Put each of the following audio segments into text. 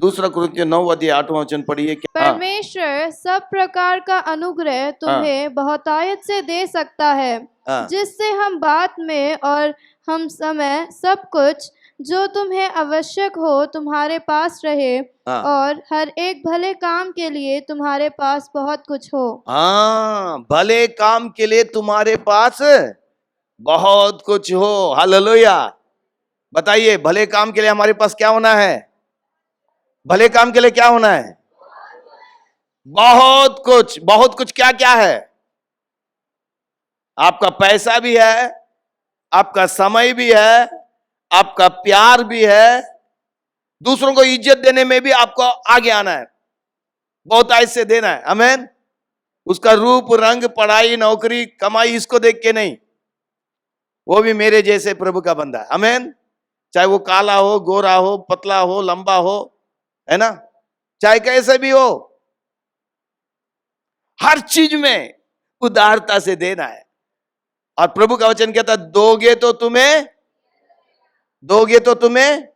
दूसरा कुरिन्थियों 9:8 पढ़िए। क्या? हाँ, परमेश्वर सब प्रकार का अनुग्रह तुम्हें बहुतायत से दे सकता है, हाँ, जिससे हम बात में और हम समय सब कुछ जो तुम्हें आवश्यक हो तुम्हारे पास रहे, हाँ, और हर एक भले काम के लिए तुम्हारे पास बहुत कुछ हो। हाँ, भले काम के लिए तुम्हारे पास बहुत कुछ हो। हालेलुया। बताइए, भले काम के लिए हमारे पास क्या होना है? भले काम के लिए क्या होना है? बहुत कुछ। बहुत कुछ क्या क्या है? आपका पैसा भी है, आपका समय भी है, आपका प्यार भी है, दूसरों को इज्जत देने में भी आपको आगे आना है, बहुत आयत से देना है। आमीन। उसका रूप, रंग, पढ़ाई, नौकरी, कमाई, इसको देख के नहीं। वो भी मेरे जैसे प्रभु का बंदा है। आमीन। चाहे वो काला हो, गोरा हो, पतला हो, लंबा हो, है ना, चाहे कैसे भी हो, हर चीज में उदारता से देना है। और प्रभु का वचन कहता, दोगे तो तुम्हें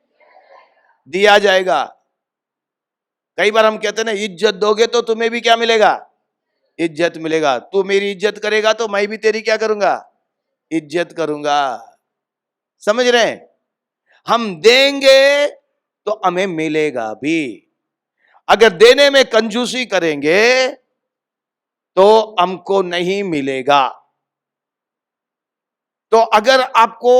दिया जाएगा। कई बार हम कहते हैं ना, इज्जत दोगे तो तुम्हें भी क्या मिलेगा? इज्जत मिलेगा। तू मेरी इज्जत करेगा तो मैं भी तेरी क्या करूंगा? इज्जत करूंगा। समझ रहे हैं? हम देंगे तो हमें मिलेगा भी। अगर देने में कंजूसी करेंगे तो हमको नहीं मिलेगा। तो अगर आपको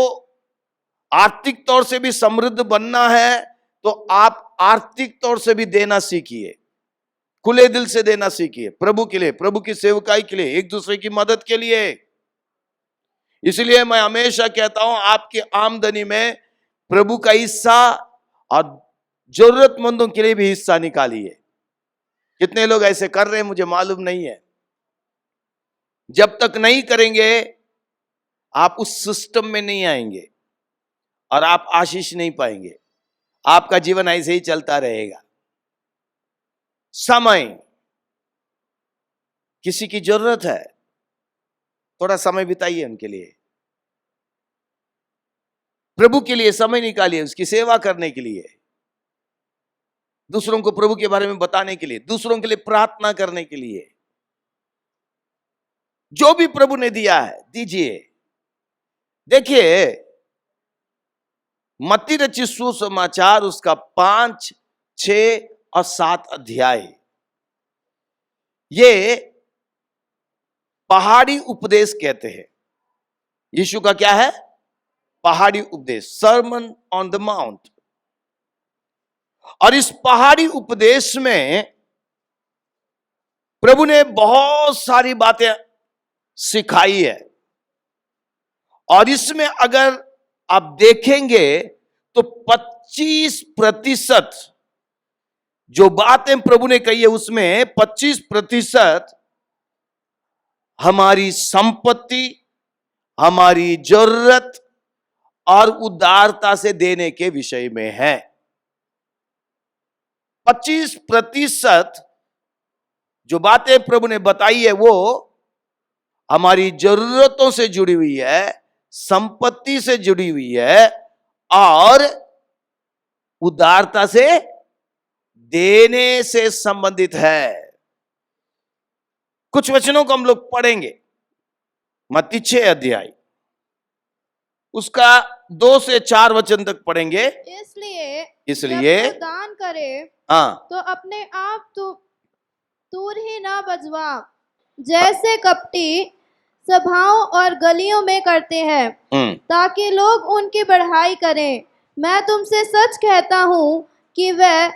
आर्थिक तौर से भी समृद्ध बनना है तो आप आर्थिक तौर से भी देना सीखिए, खुले दिल से देना सीखिए, प्रभु के लिए, प्रभु की सेवकाई के लिए, एक दूसरे की मदद के लिए। इसलिए मैं हमेशा कहता हूं, आपकी आमदनी में प्रभु का हिस्सा और जरूरतमंदों के लिए भी हिस्सा निकालिए। कितने लोग ऐसे कर रहे हैं मुझे मालूम नहीं है। जब तक नहीं करेंगे आप उस सिस्टम में नहीं आएंगे और आप आशीष नहीं पाएंगे। आपका जीवन ऐसे ही चलता रहेगा। समय, किसी की जरूरत है, थोड़ा समय बिताइए उनके लिए, प्रभु के लिए समय निकालिए, उसकी सेवा करने के लिए, दूसरों को प्रभु के बारे में बताने के लिए, दूसरों के लिए प्रार्थना करने के लिए। जो भी प्रभु ने दिया है दीजिए। देखिए, मत्ती रचित सुसमाचार उसका 5, 6 और 7 अध्याय, ये पहाड़ी उपदेश कहते हैं। यीशु का क्या है? पहाड़ी उपदेश, सर्मन ऑन द माउंट। और इस पहाड़ी उपदेश में प्रभु ने बहुत सारी बातें सिखाई है। और इसमें अगर आप देखेंगे तो 25% जो बातें प्रभु ने कही है उसमें 25% हमारी संपत्ति, हमारी जरूरत और उदारता से देने के विषय में है। 25% जो बातें प्रभु ने बताई है वो हमारी जरूरतों से जुड़ी हुई है, संपत्ति से जुड़ी हुई है और उदारता से देने से संबंधित है। कुछ वचनों को हम लोग पढ़ेंगे। मत्ती 6 अध्याय उसका 2 से 4 वचन तक पढ़ेंगे। इसलिए जब तू दान करे हाँ, तो अपने आप तूर ही ना बजवा, जैसे कपटी सभाओं और गलियों में करते हैं, ताकि लोग उनकी बढ़ाई करें। मैं तुमसे सच कहता हूँ कि वह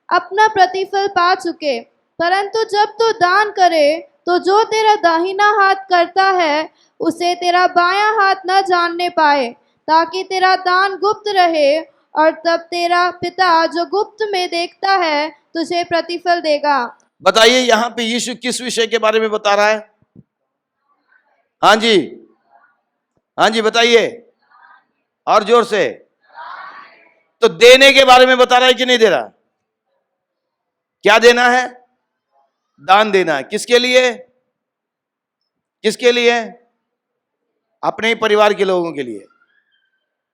अपना प्रतिफल पा चुके। परंतु जब तू दान करे तो जो तेरा दाहिना हाथ करता है उसे तेरा बायां हाथ न जानने पाए, ताकि तेरा दान गुप्त रहे, और तब तेरा पिता जो गुप्त में देखता है तुझे प्रतिफल देगा। बताइए यहां पे यीशु किस विषय के बारे में बता रहा है? हाँ जी, हाँ जी, बताइए और जोर से। तो देने के बारे में बता रहा है कि नहीं दे रहा? क्या देना है? दान देना है। किसके लिए? किसके लिए? अपने ही परिवार के लोगों के लिए।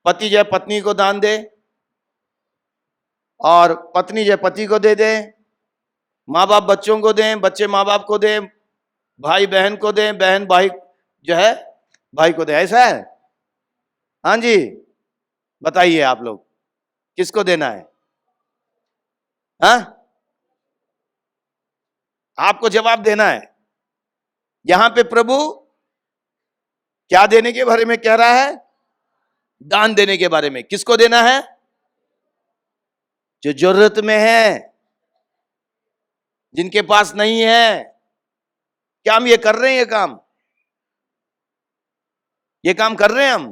पति जो है पत्नी को दान दे, और पत्नी जो पति को दे दे, माँ बाप बच्चों को दें, बच्चे माँ बाप को दें, भाई बहन को दें, बहन भाई जो है भाई को दे, ऐसा है? हाँ जी, बताइए आप लोग किसको देना है? हाँ, आपको जवाब देना है। यहां पे प्रभु क्या देने के बारे में कह रहा है? दान देने के बारे में। किसको देना है? जो जरूरत में है, जिनके पास नहीं है। क्या हम ये कर रहे हैं? ये काम कर रहे हैं हम?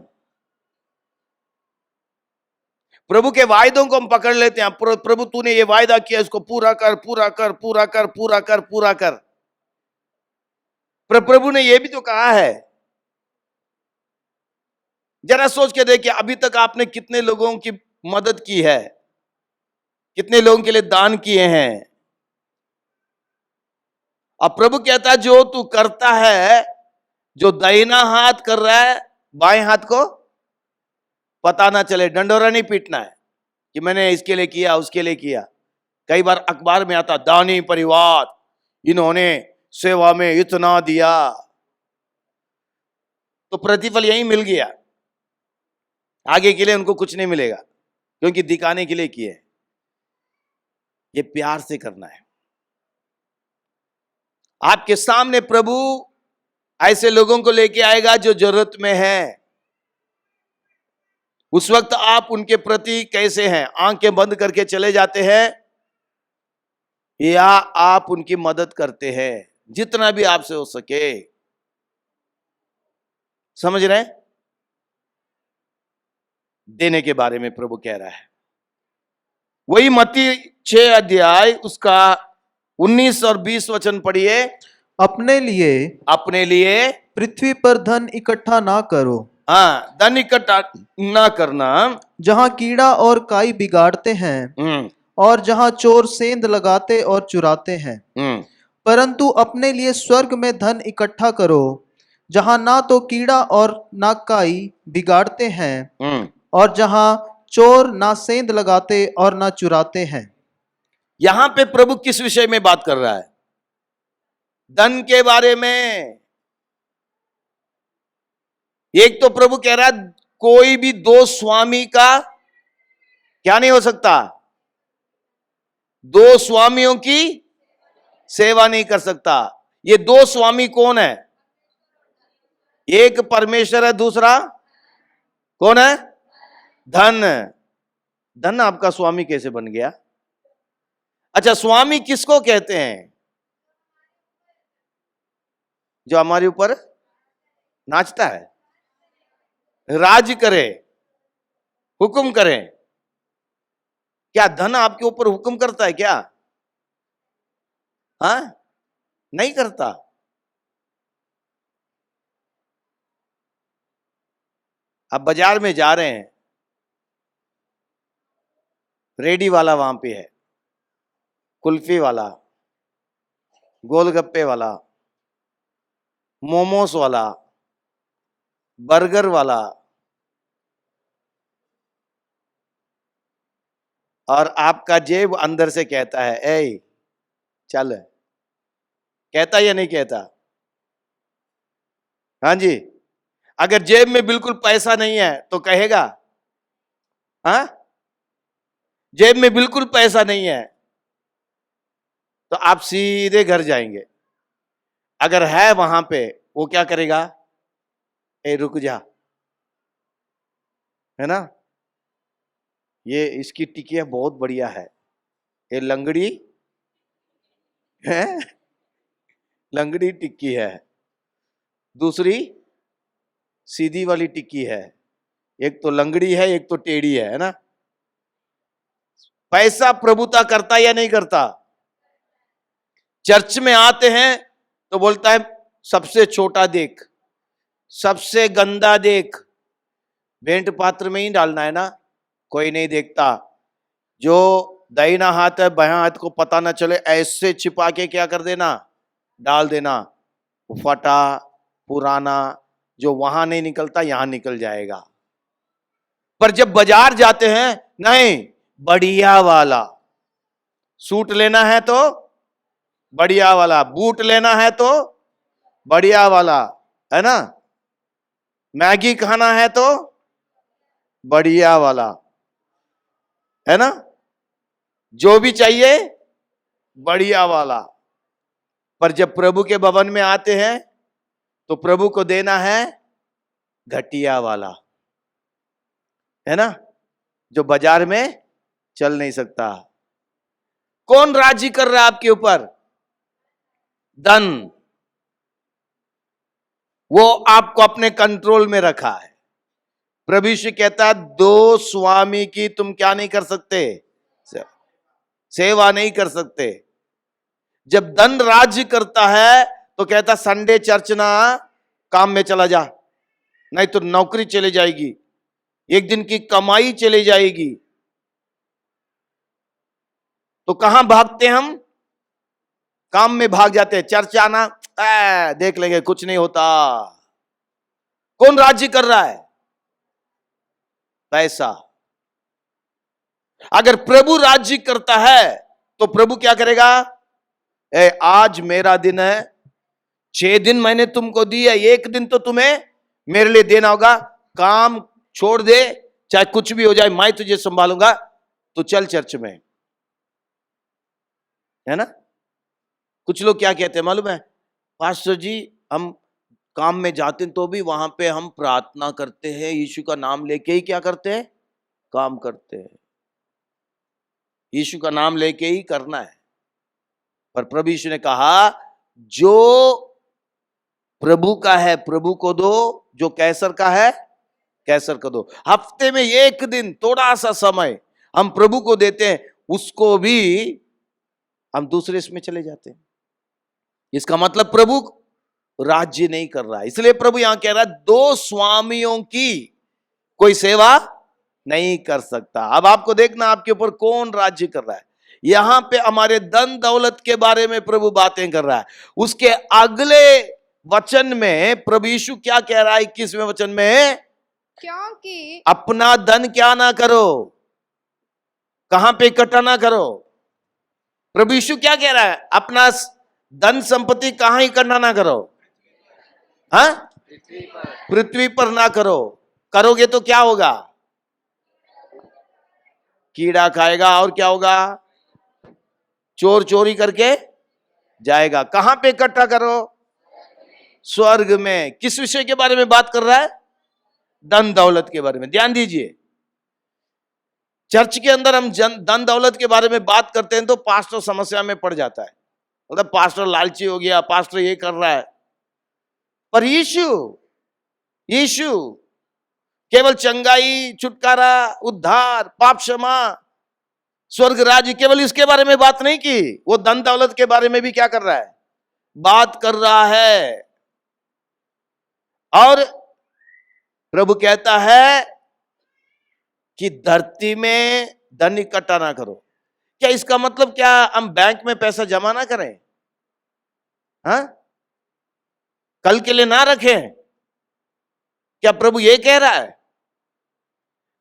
प्रभु के वायदों को हम पकड़ लेते हैं। प्रभु तूने ये वायदा किया, इसको पूरा कर, पूरा कर, पूरा कर, पूरा कर, पूरा कर। पर प्रभु ने यह भी तो कहा है, जरा सोच के देखिए, अभी तक आपने कितने लोगों की मदद की है, कितने लोगों के लिए दान किए हैं। अब प्रभु कहता है जो तू करता है, जो दाहिना हाथ कर रहा है, बाएं हाथ को पता ना चले, डंडोरा नहीं पीटना है कि मैंने इसके लिए किया, उसके लिए किया। कई बार अखबार में आता, दानी परिवार, इन्होंने सेवा में इतना दिया, तो प्रतिफल यही मिल गया, आगे के लिए उनको कुछ नहीं मिलेगा, क्योंकि दिखाने के लिए किए। ये प्यार से करना है। आपके सामने प्रभु ऐसे लोगों को लेके आएगा जो जरूरत में है। उस वक्त आप उनके प्रति कैसे हैं? आंखें बंद करके चले जाते हैं या आप उनकी मदद करते हैं जितना भी आपसे हो सके? समझ रहे हैं? देने के बारे में प्रभु कह रहा है। वही मत्ती 6 अध्याय उसका 19 और 20 वचन पढ़िए। अपने लिए पृथ्वी पर धन इकट्ठा ना करो। हाँ, धन इकट्ठा ना करना, जहाँ कीड़ा और काई बिगाड़ते हैं और जहाँ चोर सेंध लगाते और चुराते हैं, परंतु अपने लिए स्वर्ग में धन इकट्ठा करो, जहाँ ना तो कीड़ा और ना काई बिगाड़ते हैं और जहाँ चोर ना सेंध लगाते और ना चुराते हैं। यहां पे प्रभु किस विषय में बात कर रहा है? धन के बारे में। एक तो प्रभु कह रहा है कोई भी दो स्वामी का क्या नहीं हो सकता? दो स्वामियों की सेवा नहीं कर सकता। ये दो स्वामी कौन है? एक परमेश्वर है, दूसरा कौन है? धन। धन आपका स्वामी कैसे बन गया? अच्छा, स्वामी किसको कहते हैं? जो हमारे ऊपर नाचता है, राज करे, हुक्म करे। क्या धन आपके ऊपर हुक्म करता है क्या? हाँ, नहीं करता। आप बाजार में जा रहे हैं, रेडी वाला वहां पे है, कुल्फी वाला, गोलगप्पे वाला, मोमोस वाला, बर्गर वाला, और आपका जेब अंदर से कहता है ए चल। कहता या नहीं कहता? हाँ जी। अगर जेब में बिल्कुल पैसा नहीं है तो कहेगा? हाँ, जेब में बिल्कुल पैसा नहीं है तो आप सीधे घर जाएंगे। अगर है वहां पे, वो क्या करेगा? ए रुक जा, है ना, ये इसकी टिकिया बहुत बढ़िया है, ये लंगड़ी है, लंगड़ी टिक्की है, दूसरी सीधी वाली टिक्की है, एक तो लंगड़ी है, एक तो टेढ़ी है ना। पैसा प्रभुता करता या नहीं करता? चर्च में आते हैं तो बोलता है सबसे छोटा देख, सबसे गंदा देख, भेंट पात्र में ही डालना है ना, कोई नहीं देखता। जो दाहिना हाथ है बायां हाथ को पता ना चले, ऐसे छिपा के क्या कर देना, डाल देना। फटा पुराना जो वहां नहीं निकलता यहां निकल जाएगा। पर जब बाजार जाते हैं, नहीं, बढ़िया वाला। सूट लेना है तो बढ़िया वाला, बूट लेना है तो बढ़िया वाला, है ना। मैगी खाना है तो बढ़िया वाला, है ना। जो भी चाहिए बढ़िया वाला। पर जब प्रभु के भवन में आते हैं तो प्रभु को देना है घटिया वाला, है ना, जो बाजार में चल नहीं सकता। कौन राजी कर रहा है आपके ऊपर? धन। वो आपको अपने कंट्रोल में रखा है। प्रभु यीशु कहता है, दो स्वामी की तुम क्या नहीं कर सकते? सेवा नहीं कर सकते। जब धन राज्य करता है तो कहता संडे चर्च ना, काम में चला जा, नहीं तो नौकरी चली जाएगी, एक दिन की कमाई चली जाएगी। तो कहां भागते हम? काम में भाग जाते हैं। चर्च आना देख लेंगे, कुछ नहीं होता। कौन राज्य कर रहा है? पैसा। अगर प्रभु राज्य करता है तो प्रभु क्या करेगा? आज मेरा दिन है, 6 दिन मैंने तुमको दी है, एक दिन तो तुम्हें मेरे लिए देना होगा। काम छोड़ दे, चाहे कुछ भी हो जाए, मैं तुझे संभालूंगा, तो चल चर्च में, है ना। कुछ लोग क्या कहते हैं मालूम है? पास्टर जी, हम काम में जाते हैं तो भी वहां पे हम प्रार्थना करते हैं, यीशु का नाम लेके ही क्या करते हैं? काम करते हैं। यीशु का नाम लेके ही करना है। पर प्रभु यीशु ने कहा, जो प्रभु का है प्रभु को दो, जो कैसर का है कैसर को दो। हफ्ते में एक दिन थोड़ा सा समय हम प्रभु को देते हैं, उसको भी हम दूसरे इसमें चले जाते हैं। इसका मतलब प्रभु राज्य नहीं कर रहा है। इसलिए प्रभु यहां कह रहा है, दो स्वामियों की कोई सेवा नहीं कर सकता। अब आपको देखना आपके ऊपर कौन राज्य कर रहा है। यहां पे हमारे धन दौलत के बारे में प्रभु बातें कर रहा है। उसके अगले वचन में प्रभु यीशु क्या कह रहा है? 21वें वचन में, क्योंकि अपना धन क्या ना करो, कहां पे इकट्ठा ना करो। प्रभु यीशु क्या कह रहा है? अपना धन संपत्ति कहां इकट्ठा ना करो? हाँ, पृथ्वी पर ना करो। करोगे तो क्या होगा? कीड़ा खाएगा, और क्या होगा? चोर चोरी करके जाएगा। कहां पे इकट्ठा करो? स्वर्ग में। किस विषय के बारे में बात कर रहा है? धन दौलत के बारे में। ध्यान दीजिए, चर्च के अंदर हम धन दौलत के बारे में बात करते हैं तो पास्टर समस्या में पड़ जाता है, मतलब पास्टर लालची हो गया, पास्टर ये कर रहा है। पर यीशु केवल चंगाई, छुटकारा, उद्धार, पाप क्षमा, स्वर्ग राज्य, केवल इसके बारे में बात नहीं की। वो धन दौलत के बारे में भी क्या कर रहा है? बात कर रहा है। और प्रभु कहता है कि धरती में धन इकट्ठा ना करो। क्या इसका मतलब क्या हम बैंक में पैसा जमा ना करें? हाँ, कल के लिए ना रखें? क्या प्रभु ये कह रहा है?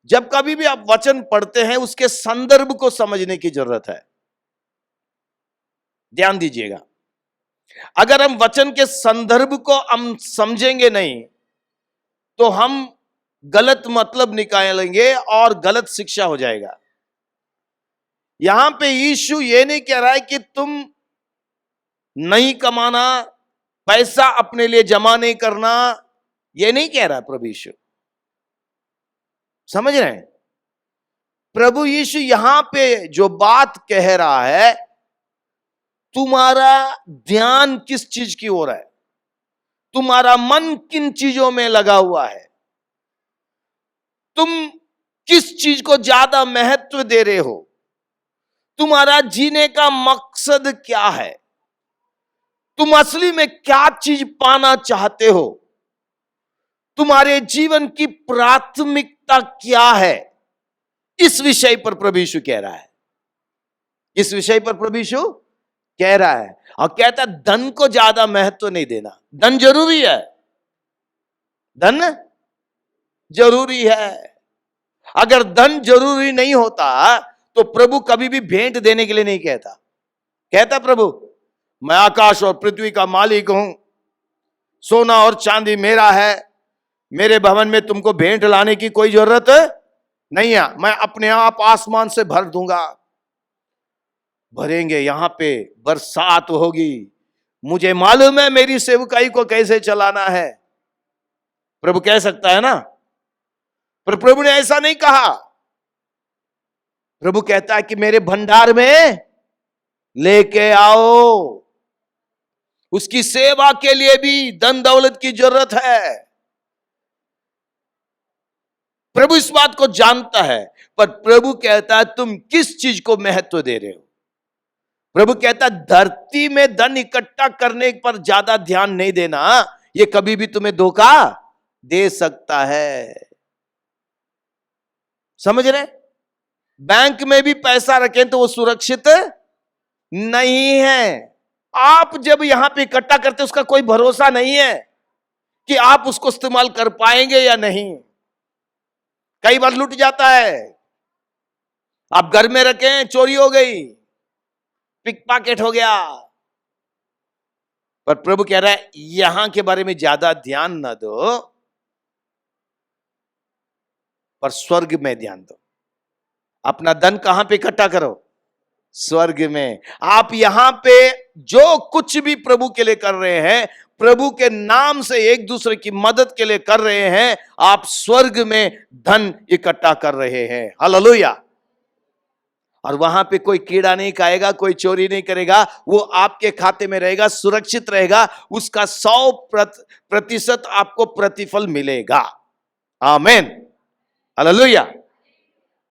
जब कभी भी आप वचन पढ़ते हैं उसके संदर्भ को समझने की जरूरत है। ध्यान दीजिएगा, अगर हम वचन के संदर्भ को हम समझेंगे नहीं तो हम गलत मतलब निकालेंगे और गलत शिक्षा हो जाएगा। यहां पे यीशु ये नहीं कह रहा है कि तुम नहीं कमाना, पैसा अपने लिए जमा नहीं करना, ये नहीं कह रहा प्रभु यीशु। समझ रहे हैं? प्रभु यीशु यहां पे जो बात कह रहा है, तुम्हारा ध्यान किस चीज की ओर है, तुम्हारा मन किन चीजों में लगा हुआ है, तुम किस चीज को ज्यादा महत्व दे रहे हो, तुम्हारा जीने का मकसद क्या है, तुम असली में क्या चीज पाना चाहते हो, तुम्हारे जीवन की प्राथमिकता क्या है। इस विषय पर प्रभु यीशु कह रहा है। इस विषय पर प्रभु यीशु कह रहा है और कहता है धन को ज्यादा महत्व नहीं देना। धन जरूरी है, धन जरूरी है। अगर धन जरूरी नहीं होता तो प्रभु कभी भी भेंट देने के लिए नहीं कहता। कहता प्रभु मैं आकाश और पृथ्वी का मालिक हूं, सोना और चांदी मेरा है, मेरे भवन में तुमको भेंट लाने की कोई जरूरत नहीं है, मैं अपने आप आसमान से भर दूंगा। भरेंगे, यहां पे बरसात होगी, मुझे मालूम है मेरी सेवकाई को कैसे चलाना है। प्रभु कह सकता है ना, पर प्रभु ने ऐसा नहीं कहा। प्रभु कहता है कि मेरे भंडार में लेके आओ। उसकी सेवा के लिए भी धन दौलत की जरूरत है। प्रभु इस बात को जानता है, पर प्रभु कहता है तुम किस चीज को महत्व दे रहे हो। प्रभु कहता है धरती में धन इकट्ठा करने पर ज्यादा ध्यान नहीं देना, ये कभी भी तुम्हें धोखा दे सकता है। समझ रहे? बैंक में भी पैसा रखें तो वो सुरक्षित नहीं है। आप जब यहां पे इकट्ठा करते उसका कोई भरोसा नहीं है कि आप उसको इस्तेमाल कर पाएंगे या नहीं। कई बार लूट जाता है। आप घर में रखें, चोरी हो गई, पिक पॉकेट हो गया। पर प्रभु कह रहा है यहां के बारे में ज्यादा ध्यान ना दो, पर स्वर्ग में ध्यान दो। अपना धन कहां पे इकट्ठा करो? स्वर्ग में। आप यहां पे जो कुछ भी प्रभु के लिए कर रहे हैं, प्रभु के नाम से एक दूसरे की मदद के लिए कर रहे हैं, आप स्वर्ग में धन इकट्ठा कर रहे हैं। हालेलुया। और वहां पे कोई कीड़ा नहीं खाएगा, कोई चोरी नहीं करेगा, वो आपके खाते में रहेगा, सुरक्षित रहेगा, उसका 100% आपको प्रतिफल मिलेगा। आमीन। हालेलुया।